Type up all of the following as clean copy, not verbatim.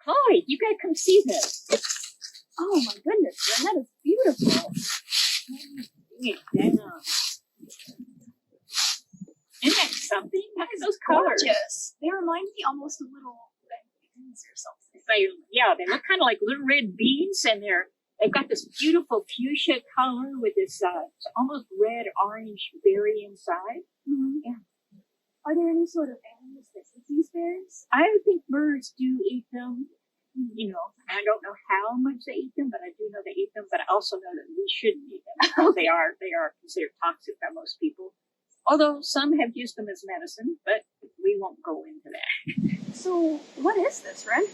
Chloe, you gotta come see this. Oh my goodness, Ren, that is beautiful. Bring it down. Isn't that something? Look at those colors. Gorgeous. They remind me almost of little red beans or something. They look kind of like little red beans, and they've got this beautiful fuchsia color with this almost red orange berry inside. Mm-hmm. Yeah. Are there any sort of animals that eat these berries? I think birds do eat them. You know, I don't know how much they eat them, but I do know they eat them. But I also know that we shouldn't eat them. They are considered toxic by most people. Although some have used them as medicine, but we won't go into that. So, what is this, Ren?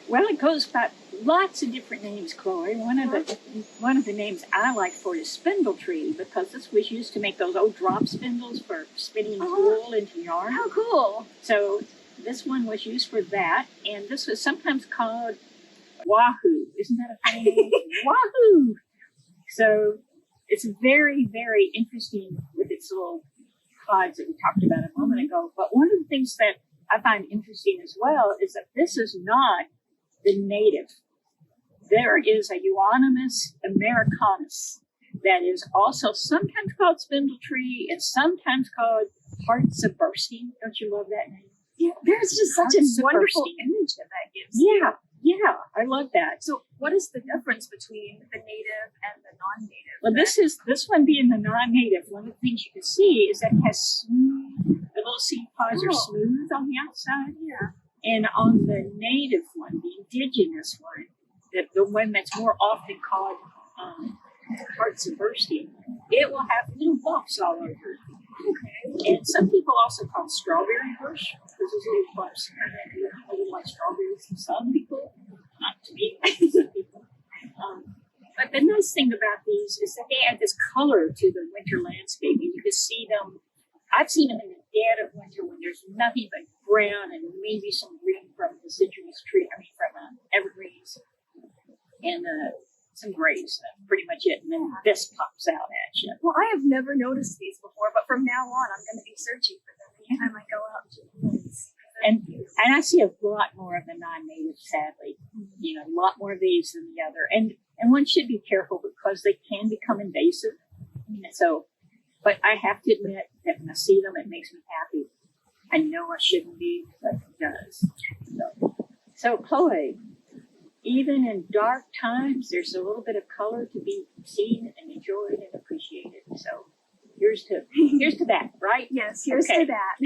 Well, it goes by lots of different names, Chloe. One of the names I like for it is spindle tree, because this was used to make those old drop spindles for spinning wool into yarn. How cool! So this one was used for that, and this was sometimes called wahoo. Isn't that a funny name? Wahoo! So it's very, very interesting with its little pods that we talked about a moment ago. But one of the things that I find interesting as well is that this is not the native. There is a Euonymus americanus that is also sometimes called spindle tree and sometimes called hearts of bursting. Don't you love that name? Yeah, there's just such a wonderful image that gives. Yeah, I love that. So what is the difference between the native and the non-native? Well, this one being the non-native, one of the things you can see is that it has smooth, the little seed pods are smooth on the outside. Yeah. And on the native one, the indigenous one, the one that's more often called hearts of bursting, it will have little bumps all over it. Okay. And some people also call it strawberry bush, because there's little bumps a little like strawberries to some people, not to me. Some people. But the nice thing about these is that they add this color to the winter landscape. You can see them. I've seen them in the dead of winter when there's nothing but brown and maybe some green from deciduous tree. I mean, from evergreens and some grays. That's pretty much it. And then this pops out at you. Well, I have never noticed these before, but from now on, I'm going to be searching for them anytime I go out to the woods. And I see a lot more of the non-native, sadly. You know, a lot more of these than the other. And one should be careful because they can become invasive. So, but I have to admit that when I see them, it makes me happy. I know I shouldn't be, but it does. So Chloe, even in dark times, there's a little bit of color to be seen and enjoyed and appreciated. So here's to that, right? Yes, here's to that.